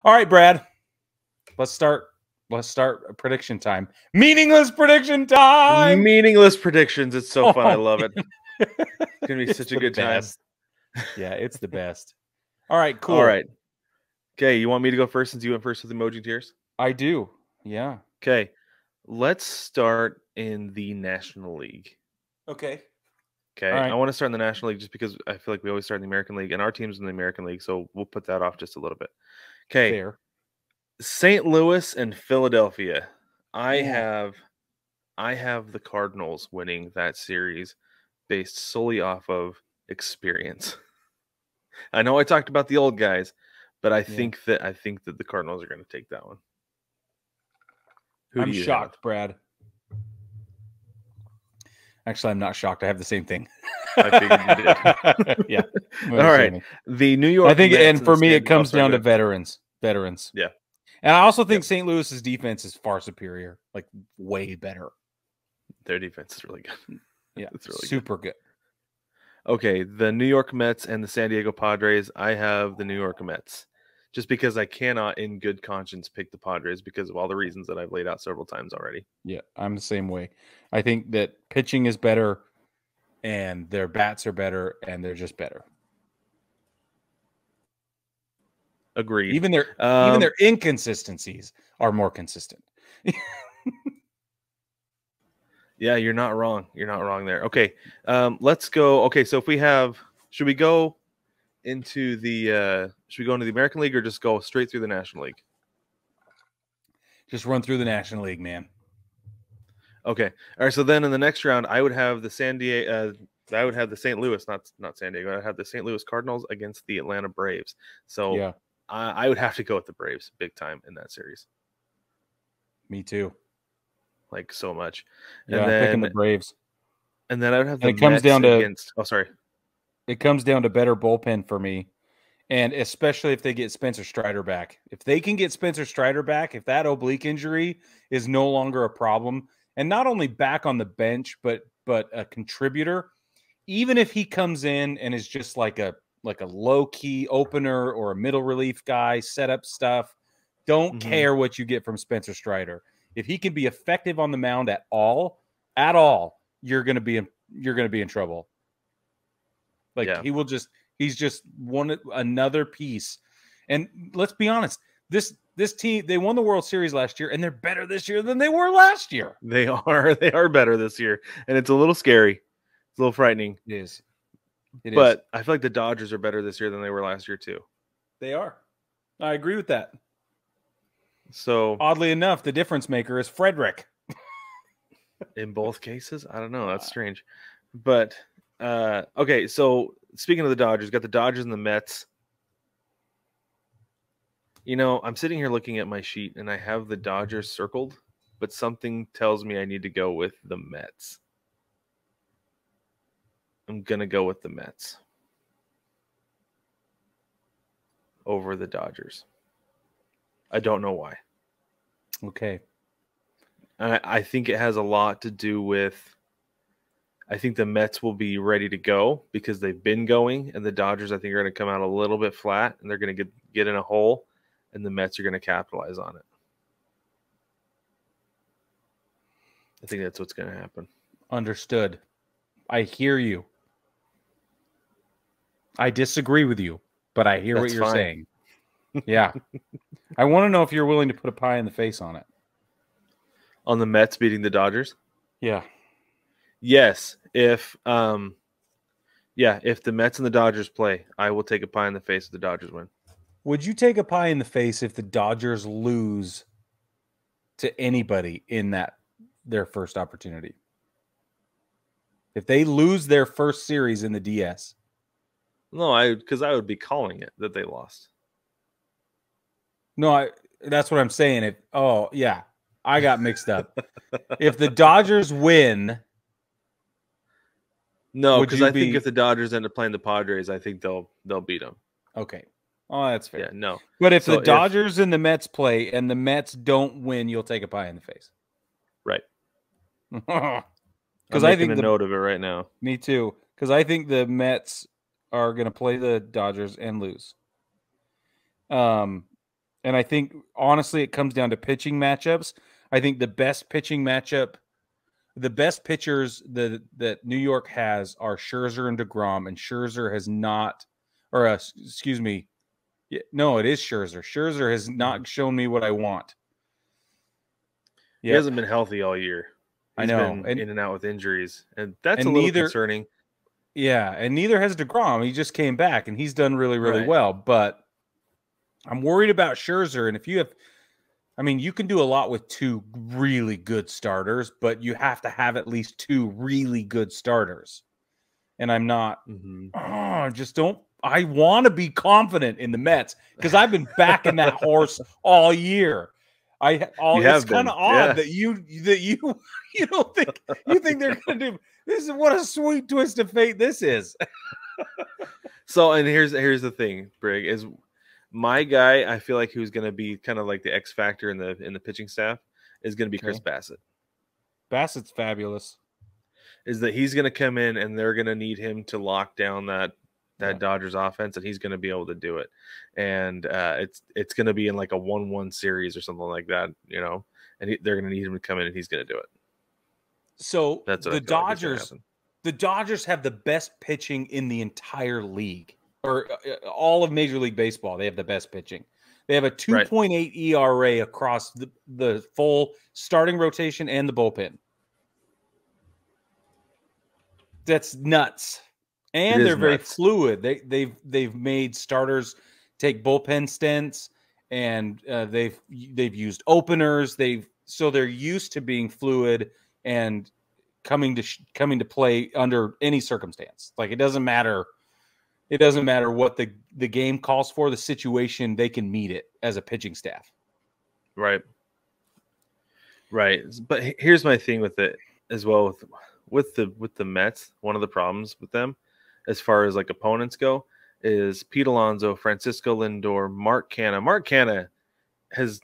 All right, Brad. Let's start prediction time. Meaningless prediction time. Meaningless predictions. It's so fun. I love it. Man. It's going to be such a good time. Yeah, it's the best. All right, cool. All right. Okay, you want me to go first since you went first with emoji tears? I do. Yeah. Okay. Let's start in the National League. Okay. Okay. All right. I want to start in the National League just because I feel like we always start in the American League, and our team's in the American League, so we'll put that off just a little bit. Okay. Fair. St. Louis and Philadelphia. I have the Cardinals winning that series based solely off of experience. I know I talked about the old guys, but I think that the Cardinals are going to take that one. I'm shocked, Brad. Actually, I'm not shocked. I have the same thing. I figured you did. Yeah. All right. The New York. I think, and for me, it comes down to veterans. Yeah. And I also think St. Louis's defense is far superior, like way better. Their defense is really good. Yeah, it's really super good. Okay, the New York Mets and the San Diego Padres. I have the New York Mets, just because I cannot, in good conscience, pick the Padres because of all the reasons that I've laid out several times already. Yeah, I'm the same way. I think that pitching is better, and their bats are better, and they're just better. Agreed. Even their inconsistencies are more consistent. Yeah, you're not wrong. You're not wrong there. Okay, let's go. Okay, so if we have, should we go into the American League or just go straight through the National League? Just run through the National League, man. Okay. All right. So then in the next round, I would have the St. Louis, not San Diego. I'd have the St. Louis Cardinals against the Atlanta Braves. So yeah. I would have to go with the Braves big time in that series. Me too. Like so much. Yeah, and then, I'm picking the Braves. And then I would have the Mets against. Oh, sorry. It comes down to better bullpen for me. And especially if they get Spencer Strider back. If they can get Spencer Strider back, if that oblique injury is no longer a problem, and not only back on the bench, but a contributor, even if he comes in and is just like a low-key opener or a middle relief guy, set up stuff, don't care what you get from Spencer Strider. If he can be effective on the mound at all, you're going to be in trouble. Like he's just another piece. And let's be honest, this team, they won the World Series last year, and they're better this year than they were last year. They are better this year, and it's a little scary. It's a little frightening. It is. But I feel like the Dodgers are better this year than they were last year too. They are. I agree with that. So oddly enough, the difference maker is Frederick. In both cases, I don't know. That's strange. But okay, so speaking of the Dodgers, got the Dodgers and the Mets. You know, I'm sitting here looking at my sheet, and I have the Dodgers circled, but something tells me I need to go with the Mets. I'm going to go with the Mets over the Dodgers. I don't know why. Okay. I think it has a lot to do with, I think the Mets will be ready to go because they've been going, and the Dodgers, I think, are going to come out a little bit flat, and they're going to get in a hole, and the Mets are going to capitalize on it. I think that's what's going to happen. Understood. I hear you. I disagree with you, but I hear what you're saying. Yeah. I want to know if you're willing to put a pie in the face on it. On the Mets beating the Dodgers? Yeah. Yes. If the Mets and the Dodgers play, I will take a pie in the face if the Dodgers win. Would you take a pie in the face if the Dodgers lose to anybody in their first opportunity? If they lose their first series in the DS? No, because I would be calling it that they lost. No, that's what I'm saying. I got mixed up. If the Dodgers win, no, because I think if the Dodgers end up playing the Padres, I think they'll beat them. Okay. Oh, that's fair. Yeah, no. But if the Dodgers and the Mets play and the Mets don't win, you'll take a pie in the face. Right. Because I think a note of it right now. Me too. Because I think the Mets are going to play the Dodgers and lose. And And I think, honestly, it comes down to pitching matchups. I think the best pitching matchup, the best pitchers that New York has are Scherzer and DeGrom, and Scherzer has not, or excuse me, no, it is Scherzer. Scherzer has not shown me what I want. He hasn't been healthy all year. He's been in and out with injuries, and that's a little concerning. Yeah, and neither has DeGrom. He just came back, and he's done really, really well. But I'm worried about Scherzer, and if you have, I mean, you can do a lot with 2 really good starters, but you have to have at least 2 really good starters. And I'm not, just don't, I want to be confident in the Mets because I've been backing that horse all year. It's kind of odd that you don't think they're going to do this. Is what a sweet twist of fate this is. So, and here's the thing, Brig, is my guy. I feel like who's going to be kind of like the X factor in the pitching staff is going to be Chris Bassett. Bassett's fabulous. Is that he's going to come in and they're going to need him to lock down that Dodgers offense, and he's going to be able to do it. And it's going to be in like a 1-1 series or something like that, you know. And they're going to need him to come in, and he's going to do it. So that's the Dodgers. The Dodgers have the best pitching in the entire league, or all of Major League Baseball. They have the best pitching. They have a 2.8 ERA across the full starting rotation and the bullpen. That's nuts. And they're very fluid. They've made starters take bullpen stints, and they've used openers. So they're used to being fluid and coming to play under any circumstance. Like it doesn't matter. It doesn't matter what the game calls for, the situation, they can meet it as a pitching staff. Right. But here's my thing with it as well with the Mets. One of the problems with them, as far as like opponents go, is Pete Alonso, Francisco Lindor, Mark Canha. Mark Canha is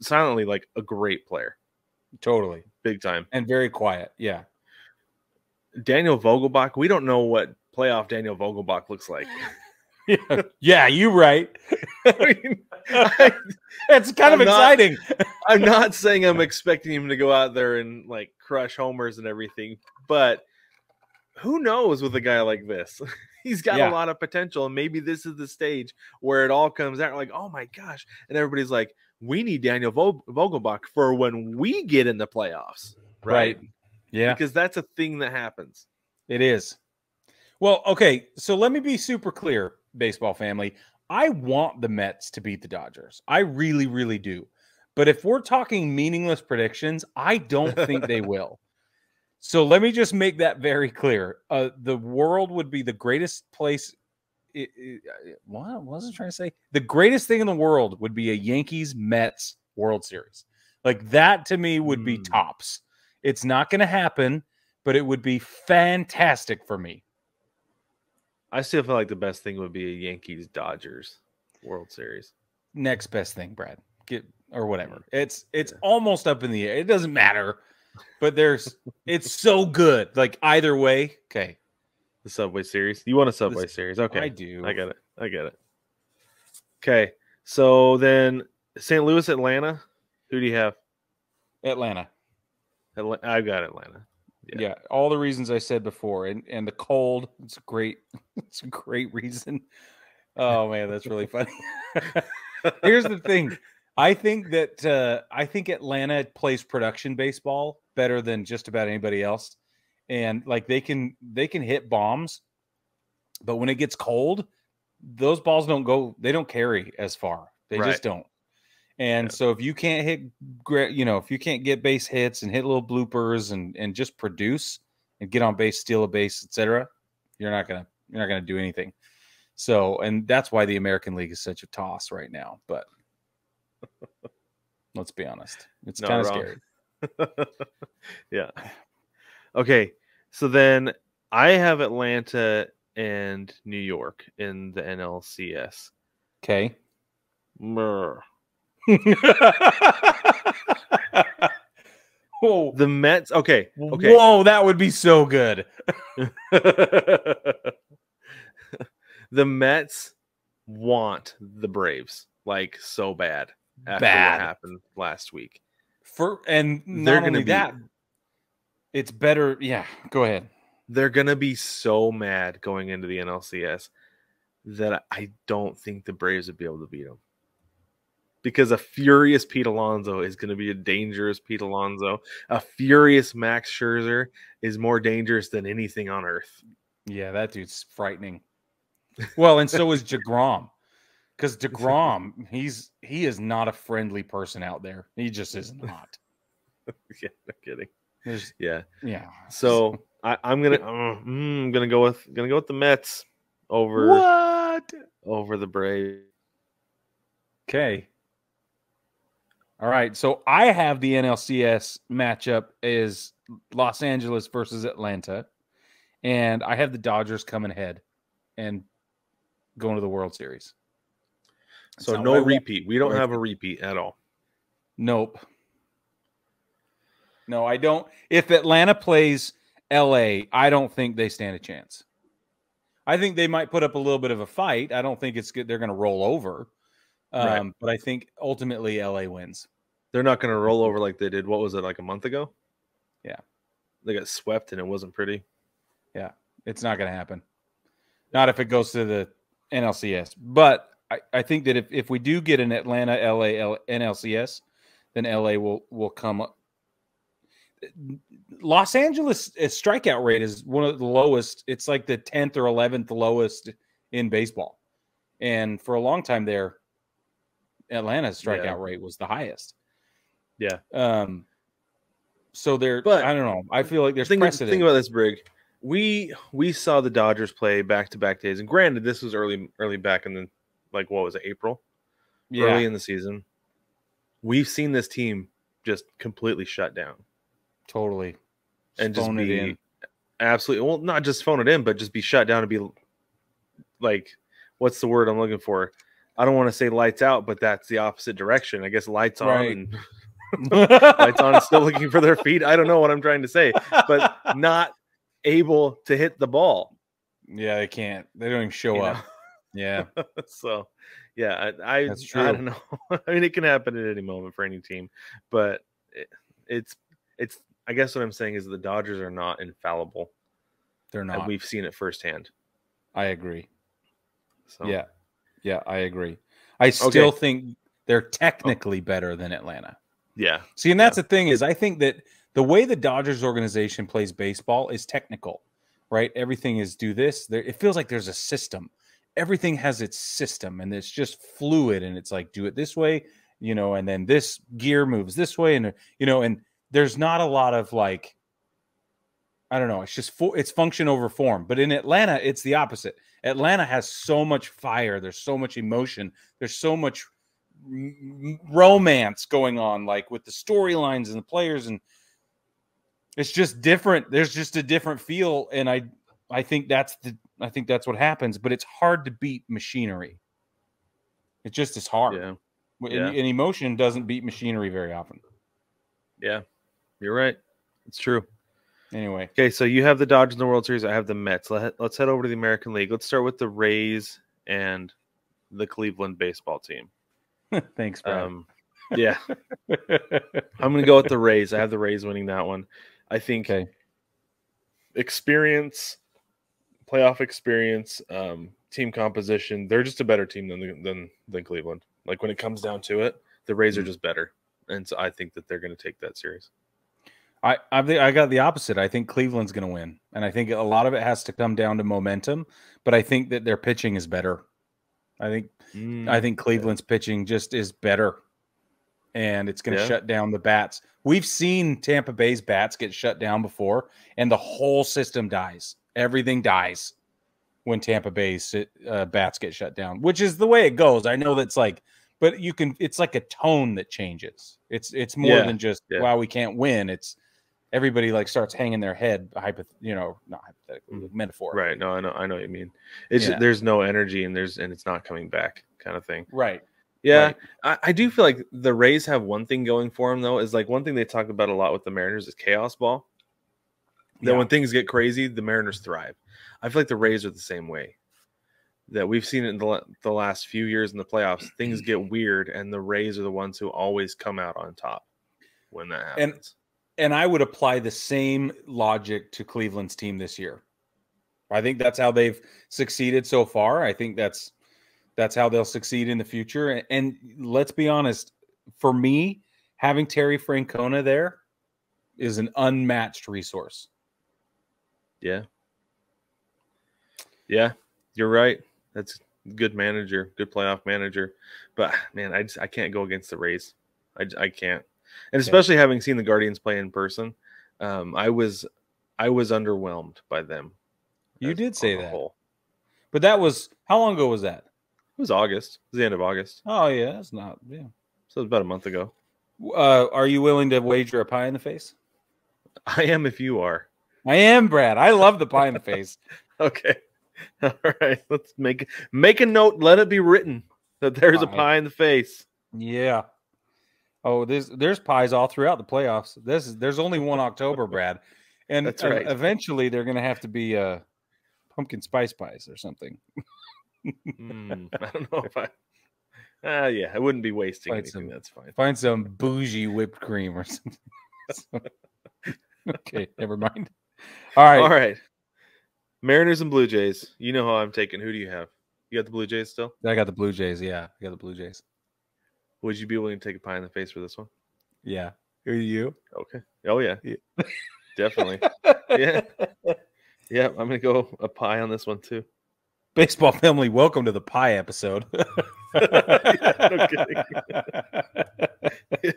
silently like a great player. Totally. Big time. And very quiet. Yeah. Daniel Vogelbach, we don't know what playoff Daniel Vogelbach looks like. Yeah, you're right. I mean, it's kind of exciting. I'm not saying I'm expecting him to go out there and like crush homers and everything, but who knows with a guy like this? He's got a lot of potential, and maybe this is the stage where it all comes out like, oh my gosh, and everybody's like, we need Daniel Vogelbach for when we get in the playoffs, right? Yeah, because that's a thing that happens. It is. Well, okay, so let me be super clear, baseball family. I want the Mets to beat the Dodgers. I really, really do. But if we're talking meaningless predictions, I don't think they will. So let me just make that very clear. The world would be the greatest place. What was I trying to say? The greatest thing in the world would be a Yankees-Mets World Series. Like that to me would be tops. It's not going to happen, but it would be fantastic for me. I still feel like the best thing would be a Yankees-Dodgers World Series. Next best thing, Brad. Or whatever. It's almost up in the air. It doesn't matter. But it's so good. Like either way. Okay. The Subway Series. You want a Subway Series? Okay. I do. I get it. Okay. So then St. Louis, Atlanta. Who do you have? Atlanta. I've got Atlanta. Yeah. All the reasons I said before. And the cold. It's a great reason. Oh man, that's really funny. Here's the thing. I think Atlanta plays production baseball better than just about anybody else. And like they can hit bombs, but when it gets cold, those balls they don't carry as far. They just don't. And so if you can't if you can't get base hits and hit little bloopers and just produce and get on base, steal a base, etc., you're not gonna do anything. So, and that's why the American League is such a toss right now. But let's be honest, it's kind of scary. Yeah. Okay. So then I have Atlanta and New York in the NLCS. Okay. Whoa. The Mets. Okay. Whoa, that would be so good. The Mets want the Braves. like so bad after what happened last week. And not only that, it's better. Yeah, go ahead. They're going to be so mad going into the NLCS that I don't think the Braves would be able to beat them. Because a furious Pete Alonso is going to be a dangerous Pete Alonso. A furious Max Scherzer is more dangerous than anything on earth. Yeah, that dude's frightening. Well, and so is DeGrom. Because DeGrom, he is not a friendly person out there. He just is not. Yeah, no kidding. Yeah. So I'm gonna go with the Mets over the Braves. Okay. All right. So I have the NLCS matchup is Los Angeles versus Atlanta, and I have the Dodgers coming ahead and going to the World Series. So no repeat. We don't have a repeat at all. Nope. No, I don't. If Atlanta plays LA, I don't think they stand a chance. I think they might put up a little bit of a fight. I don't think it's good. They're going to roll over. But I think ultimately LA wins. They're not going to roll over like they did. What was it, like a month ago? Yeah. They got swept and it wasn't pretty. Yeah. It's not going to happen. Not if it goes to the NLCS. But I think that if we do get an Atlanta LA NLCS, then LA will come up. Los Angeles strikeout rate is one of the lowest. It's like the 10th or 11th lowest in baseball. And for a long time there, Atlanta's strikeout rate was the highest. Yeah. So but I don't know. I feel like there's precedent. Think about this, Brig. We saw the Dodgers play back-to-back days. And granted, this was early back in the, like, what was it, April? Yeah. Early in the season. We've seen this team just completely shut down. Totally. And just be absolutely, well, not just phone it in, but just be shut down and be like, what's the word I'm looking for? I don't want to say lights out, but that's the opposite direction. I guess lights on and lights on and still looking for their feet. I don't know what I'm trying to say, but not able to hit the ball. Yeah, they can't. They don't even show up. Yeah. So, yeah, that's true. I don't know. I mean, it can happen at any moment for any team, but it's. I guess what I'm saying is the Dodgers are not infallible. They're not. And we've seen it firsthand. I agree. So. Yeah, I agree. I still think they're technically better than Atlanta. Yeah. See, and that's the thing is I think that the way the Dodgers organization plays baseball is technical, right? Everything is do this. It feels like there's a system. Everything has its system, and it's just fluid, and it's like do it this way, and then this gear moves this way, and and there's not a lot of like, I don't know. It's just it's function over form. But in Atlanta, it's the opposite. Atlanta has so much fire. There's so much emotion. There's so much romance going on, like with the storylines and the players, and it's just different. There's just a different feel, and I think that's what happens. But it's hard to beat machinery. It just is hard. Yeah. And emotion doesn't beat machinery very often. Yeah, you're right. It's true. Anyway. Okay, so you have the Dodgers in the World Series. I have the Mets. Let's head over to the American League. Let's start with the Rays and the Cleveland baseball team. Thanks, Brad. Yeah. I'm going to go with the Rays. I have the Rays winning that one. I think experience, playoff experience, team composition, they're just a better team than Cleveland. Like when it comes down to it, the Rays are just better. And so I think that they're going to take that series. I got the opposite. I think Cleveland's going to win, and I think a lot of it has to come down to momentum. But I think that their pitching is better. I think Cleveland's pitching just is better, and it's going to shut down the bats. We've seen Tampa Bay's bats get shut down before, and the whole system dies. Everything dies when Tampa Bay's bats get shut down, which is the way it goes. I know that's like. But it's like a tone that changes. It's more than just wow, we can't win. It's everybody like starts hanging their head, not hypothetically, metaphorically. Right. No, I know what you mean. It's just, there's no energy and it's not coming back, kind of thing. Right. Yeah. Right. I do feel like the Rays have one thing going for them though, is like one thing they talk about a lot with the Mariners is chaos ball. That when things get crazy, the Mariners thrive. I feel like the Rays are the same way. that we've seen it in the last few years in the playoffs. Things get weird, and the Rays are the ones who always come out on top when that happens. And I would apply the same logic to Cleveland's team this year. I think that's how they've succeeded so far. I think that's how they'll succeed in the future. And let's be honest, for me, having Terry Francona there is an unmatched resource. Yeah. Yeah, you're right. That's good manager, good playoff manager. But man, I can't go against the Rays. I can't. And especially having seen the Guardians play in person, I was underwhelmed by them. You did say that. But that was, how long ago was that? It was August. It was the end of August. Oh yeah, that's not, yeah. So it was about a month ago. Are you willing to wager a pie in the face? I am if you are. I am, Brad. I love the pie in the face. Okay. All right. Let's make a note. Let it be written that there's a pie in the face. Yeah. Oh, there's pies all throughout the playoffs. There's only one October, Brad. And that's right. Eventually they're going to have to be pumpkin spice pies or something. I don't know if I wouldn't be wasting anything. That's fine. Find some bougie whipped cream or something. Okay, never mind. All right. Mariners and Blue Jays. You know how I'm taking. Who do you have? You got the Blue Jays still? I got the Blue Jays. Yeah, I got the Blue Jays. Would you be willing to take a pie in the face for this one? Yeah. Who are you? Okay. Oh yeah. Definitely. Yeah. Yeah. I'm gonna go a pie on this one too. Baseball family, welcome to the pie episode. No kidding. Yeah.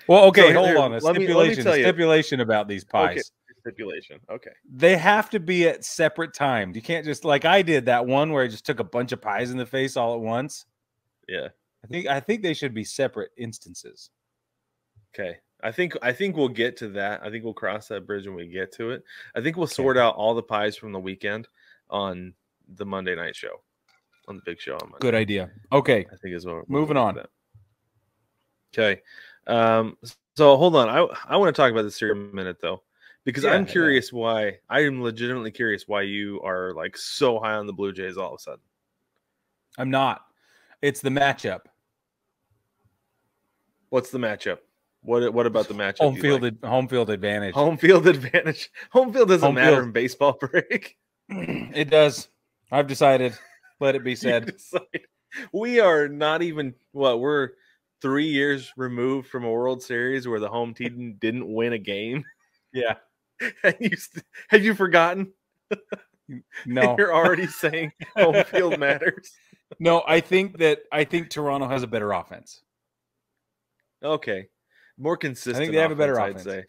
Well, okay, hold on. Stipulation about these pies. Okay. Stipulation. Okay. They have to be at separate times. You can't just, like I did that one where I just took a bunch of pies in the face all at once. Yeah. I think they should be separate instances. Okay. I think we'll get to that. I think we'll cross that bridge when we get to it. I think we'll sort out all the pies from the weekend on the Monday night show, on the big show on Monday. Good idea. Okay. I think is what moving on. Okay. So hold on. I want to talk about this here in a minute though, because I'm curious why. I am legitimately curious why you are like so high on the Blue Jays all of a sudden. I'm not. It's the matchup. What's the matchup? What about the matchup? Home field advantage. Home field advantage. Home field doesn't matter in baseball, break. It does. I've decided. Let it be said. We are not even we're 3 years removed from a World Series where the home team didn't win a game. Yeah. Have you forgotten? No. You're already saying home field matters. No, I think Toronto has a better offense. Okay. More consistent. I think they have a better offense. I'd say.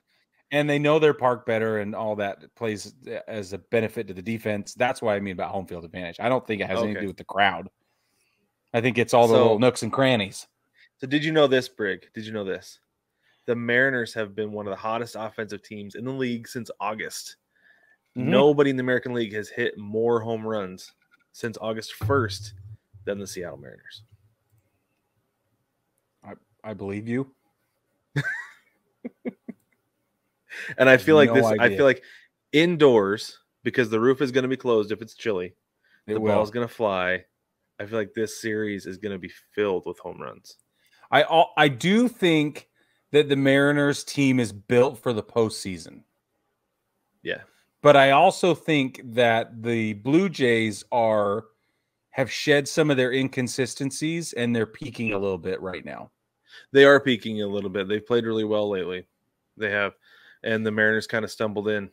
And they know their park better and all that plays as a benefit to the defense. That's what I mean about home field advantage. I don't think it has anything to do with the crowd. I think it's all the little nooks and crannies. So did you know this, Brig? Did you know this? The Mariners have been one of the hottest offensive teams in the league since August. Mm-hmm. Nobody in the American League has hit more home runs since August 1st than the Seattle Mariners. I believe you. And I feel like I feel like indoors, because the roof is going to be closed if it's chilly, the ball is going to fly. I feel like this series is going to be filled with home runs. I do think that the Mariners team is built for the postseason. Yeah. But I also think that the Blue Jays have shed some of their inconsistencies and they're peaking a little bit right now. They are peaking a little bit. They've played really well lately. They have. And the Mariners kind of stumbled in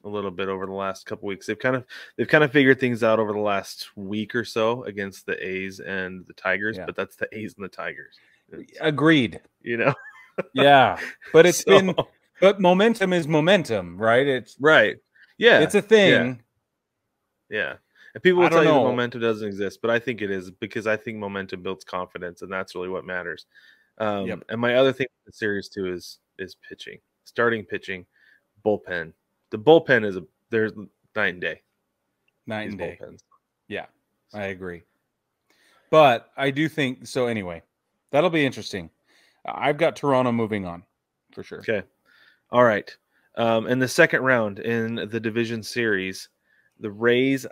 a little bit over the last couple weeks. They've kind of figured things out over the last week or so against the A's and the Tigers, but that's the A's and the Tigers. Agreed. You know? Yeah. But but momentum is momentum, right? It's right. Yeah. It's a thing. Yeah. And people will tell you that momentum doesn't exist, but I think it is, because I think momentum builds confidence, and that's really what matters. And my other thing with the series too is pitching. Starting pitching, bullpen. The bullpen there's night and day. Night and day. Bullpens. Yeah, I agree. But I do think so. Anyway, that'll be interesting. I've got Toronto moving on for sure. Okay. All right. In the second round in the division series, the Rays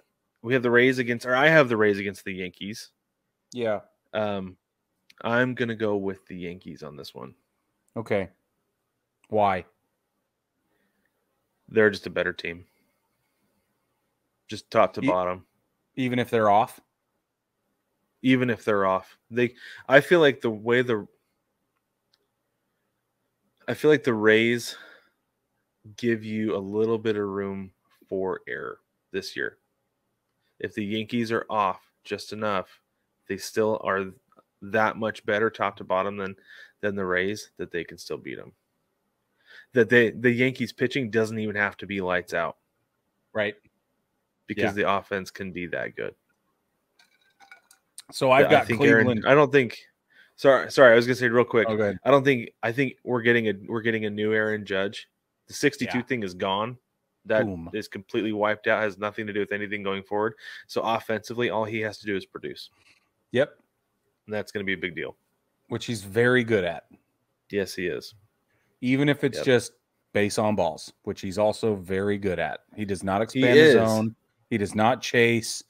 we have the Rays against, or I have the Rays against the Yankees. Yeah. I'm going to go with the Yankees on this one. Okay. Why? They're just a better team. Just top to bottom. Even if they're off? Even if they're off. I feel like the Rays give you a little bit of room for error this year. If the Yankees are off just enough, they still are that much better top to bottom than the Rays that they can still beat them. That the Yankees pitching doesn't even have to be lights out. Right. Because the offense can be that good. So I've got Cleveland. Sorry, I was gonna say real quick. Oh, go ahead. I think we're getting a new Aaron Judge. The 62 thing is gone. That is completely wiped out, has nothing to do with anything going forward. So offensively, all he has to do is produce. Yep. And that's gonna be a big deal. Which he's very good at. Yes, he is. Even if it's just base on balls, which he's also very good at. He does not expand his zone. He does not chase.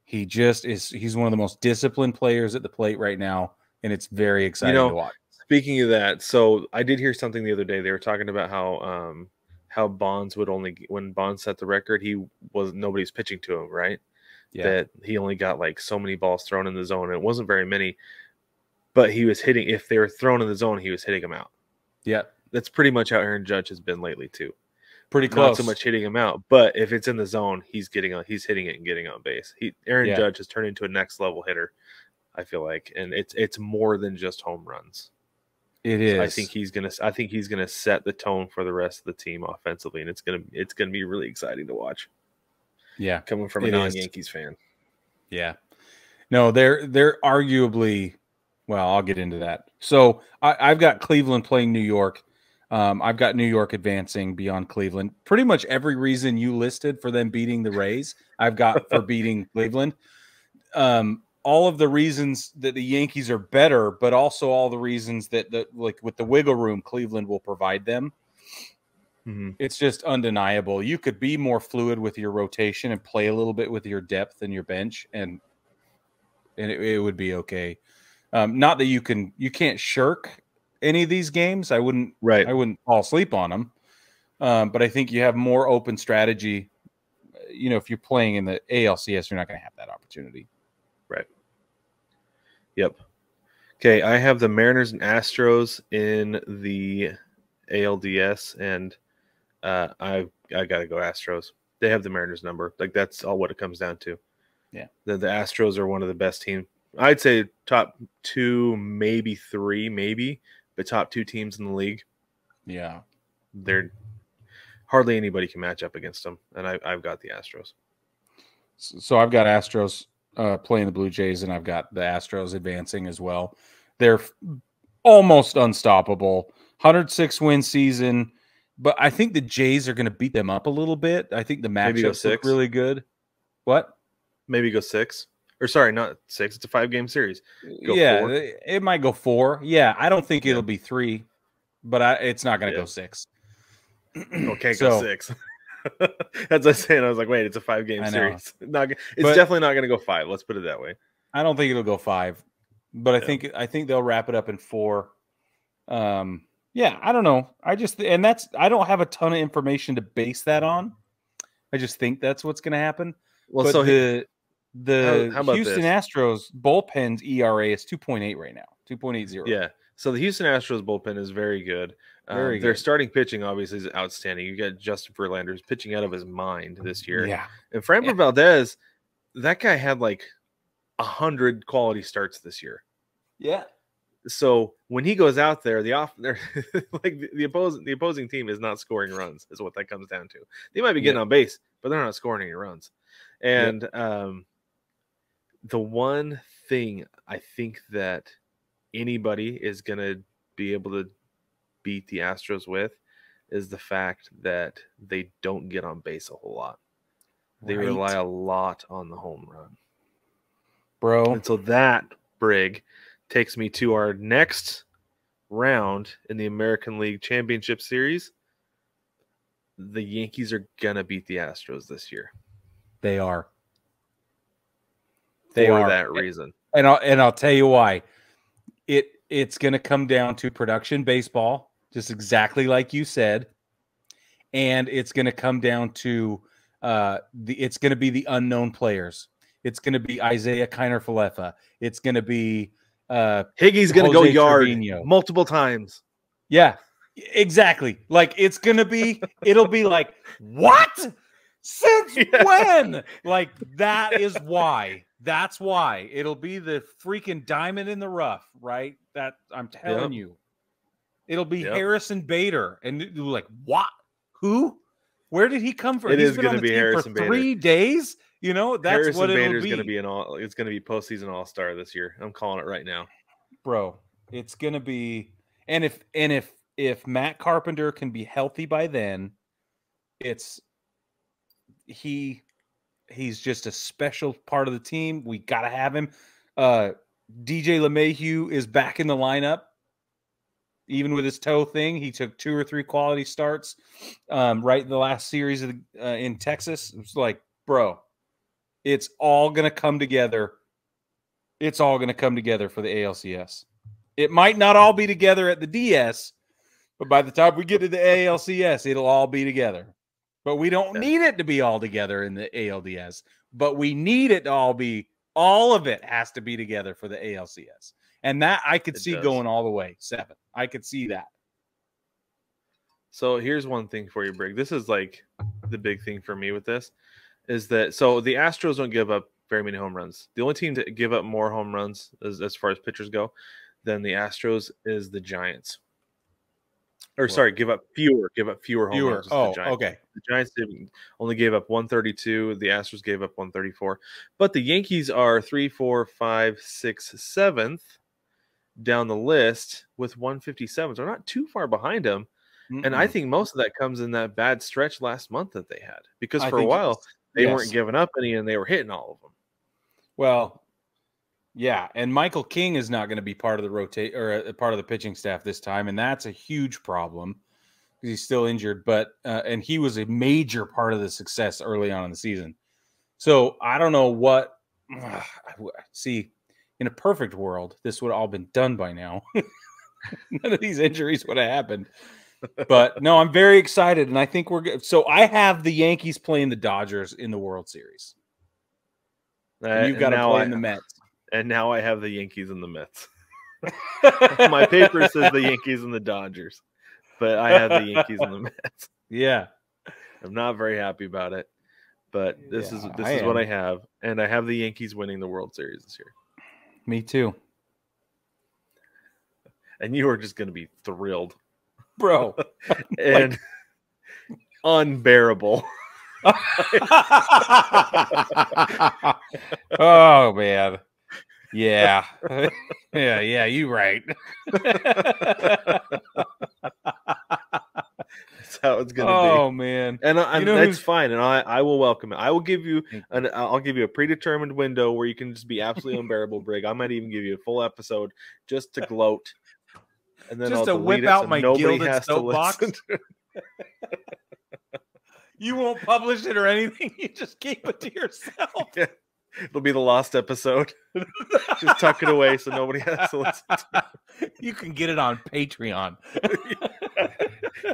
He just is. He's one of the most disciplined players at the plate right now, and it's very exciting to watch. Speaking of that, so I did hear something the other day. They were talking about how Bonds when Bonds set the record, nobody's pitching to him, right? Yeah. That he only got like so many balls thrown in the zone, and it wasn't very many, but he was hitting. If they were thrown in the zone, he was hitting them out. Yeah, that's pretty much how Aaron Judge has been lately too. Pretty close. Not so much hitting him out, but if it's in the zone, he's hitting it and getting on base. Aaron Judge has turned into a next level hitter, I feel like, and it's more than just home runs. It is. I think he's gonna set the tone for the rest of the team offensively, and it's gonna be really exciting to watch. Yeah, coming from a non-Yankees fan. Yeah, no, they're arguably. Well, I'll get into that. So I've got Cleveland playing New York. I've got New York advancing beyond Cleveland. Pretty much every reason you listed for them beating the Rays, I've got for beating Cleveland. All of the reasons that the Yankees are better, but also all the reasons that like with the wiggle room Cleveland will provide them. Mm-hmm. It's just undeniable. You could be more fluid with your rotation and play a little bit with your depth and your bench, and it would be okay. Not that you can't shirk any of these games. I wouldn't fall asleep on them. But I think you have more open strategy. You know, if you're playing in the ALCS, you're not going to have that opportunity. Right. Yep. Okay, I have the Mariners and Astros in the ALDS, and I got to go Astros. They have the Mariners number. Like, that's all what it comes down to. Yeah. The Astros are one of the best teams. I'd say top 2, maybe 3, but top 2 teams in the league. Yeah. They're hardly anybody can match up against them, and I've got the Astros. So I've got Astros playing the Blue Jays, and I've got the Astros advancing as well. They're almost unstoppable. 106-win season, but I think the Jays are going to beat them up a little bit. I think the matchups look really good. What? Maybe go 6. Or sorry, not 6. It's a 5-game series. Go 4. It might go 4. Yeah, I don't think it'll be 3, but it's not going to go 6. Okay, go 6. As I was saying, I was like, wait, it's a 5-game series. It's definitely not going to go 5. Let's put it that way. I don't think it'll go 5, but I think they'll wrap it up in 4. Yeah, I don't know. I don't have a ton of information to base that on. I just think that's what's going to happen. Well, so the Houston Astros bullpen's ERA is 2.8 right now, 2.80. Yeah. So the Houston Astros bullpen is very good. Their starting pitching obviously is outstanding. You got Justin Verlander who's pitching out of his mind this year. Yeah. And Framber Valdez, that guy had like 100 quality starts this year. Yeah. So when he goes out there, the opposing team is not scoring runs, is what that comes down to. They might be getting on base, but they're not scoring any runs. And the one thing I think that anybody is going to be able to beat the Astros with is the fact that they don't get on base a whole lot. They rely a lot on the home run. Bro. And so that, Brig, takes me to our next round in the American League Championship Series. The Yankees are going to beat the Astros this year. They are. for that reason. And I'll tell you why. It's going to come down to production baseball, just exactly like you said, and it's going to come down to it's going to be the unknown players. It's going to be Isaiah Kiner-Falefa. It's going to be Higgy's going to go yard multiple times. Yeah, exactly. Like it'll be like, what? Since when? Like that is why. That's why. It'll be the freaking diamond in the rough, right? That I'm telling you. It'll be Harrison Bader. And you're like, what? Who? Where did he come from? He's been on the team Harrison for 3 days. You know, that's Harrison what it'll Bader's be. It's gonna be postseason all-star this year. I'm calling it right now. Bro, it's gonna be, and if Matt Carpenter can be healthy by then, he's just a special part of the team. We gotta have him. DJ LeMahieu is back in the lineup. Even with his toe thing, he took 2 or 3 quality starts right in the last series in Texas. It was like, bro, it's all going to come together. It's all going to come together for the ALCS. It might not all be together at the DS, but by the time we get to the ALCS, it'll all be together. But we don't need it to be all together in the ALDS, but we need it to all of it has to be together for the ALCS. And that I could see going all the way 7. I could see that. So here's one thing for you, Brig. This is like the big thing for me with this is that so the Astros don't give up very many home runs. The only team to give up more home runs as far as pitchers go than the Astros is the Giants. Or sorry, give up fewer home runs. Oh, okay. The Giants only gave up 132. The Astros gave up 134. But the Yankees are 3, 4, 5, 6, 7th down the list with 157. So they're not too far behind them. And I think most of that comes in that bad stretch last month that they had. Because for a while, they weren't giving up any and they were hitting all of them. Well, yeah, and Michael King is not going to be part of the part of the pitching staff this time, and that's a huge problem because he's still injured. But and he was a major part of the success early on in the season. So I don't know what. See, in a perfect world, this would have all been done by now. None of these injuries would have happened. But no, I'm very excited, and I think we're good. So I have the Yankees playing the Dodgers in the World Series. And you've got to play in the Mets. And now I have the Yankees and the Mets. My paper says the Yankees and the Dodgers, but I have the Yankees and the Mets. Yeah, I'm not very happy about it, but this is what I have, and I have the Yankees winning the World Series this year. Me too. And you are just going to be thrilled, bro, and unbearable. Oh man. Yeah. yeah, you right. That's how it's gonna be. Oh man. And that's fine. And I will welcome it. I will give you I'll give you a predetermined window where you can just be absolutely unbearable, Brig. I might even give you a full episode just to gloat. And then just I'll to whip out my gilded soapbox. You won't publish it or anything. You just keep it to yourself. Yeah. It'll be the lost episode. Just tuck it away so nobody has to listen to it. You can get it on Patreon.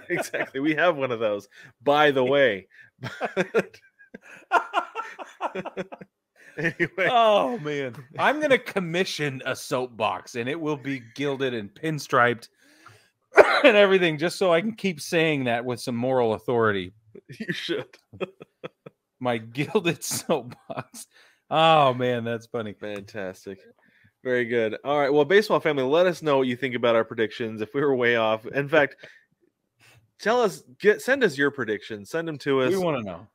Exactly. We have one of those, by the way. Anyway. Oh, man. I'm going to commission a soapbox, and it will be gilded and pinstriped and everything, just so I can keep saying that with some moral authority. You should. My gilded soapbox. Oh, man, that's funny. Fantastic. Very good. All right. Well, baseball family, let us know what you think about our predictions. If we were way off. In fact, send us your predictions. Send them to us. We want to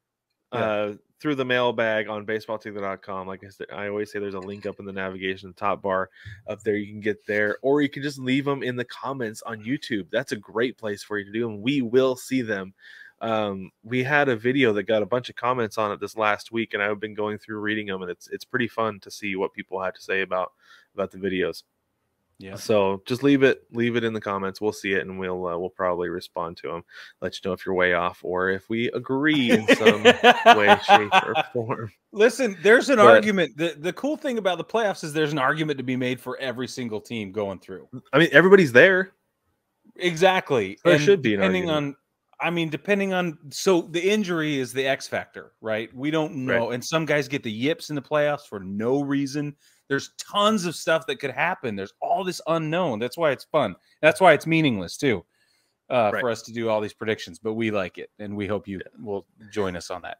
know. Through the mailbag on baseballtickler.com. Like I always say, there's a link up in the navigation top bar up there. You can get there, or you can just leave them in the comments on YouTube. That's a great place for you to do, and we will see them. We had a video that got a bunch of comments on it this last week, and I've been going through reading them, and it's pretty fun to see what people had to say about the videos. Yeah. So just leave it in the comments. We'll see it, and we'll probably respond to them. Let you know if you're way off or if we agree in some way, shape, or form. Listen, there's an argument. The cool thing about the playoffs is there's an argument to be made for every single team going through. I mean, everybody's there. Exactly. There should be an depending argument. so the injury is the X factor, right? We don't know. Right. And some guys get the yips in the playoffs for no reason. There's tons of stuff that could happen. There's all this unknown. That's why it's fun. That's why it's meaningless too, for us to do all these predictions. But we like it, and we hope you will join us on that.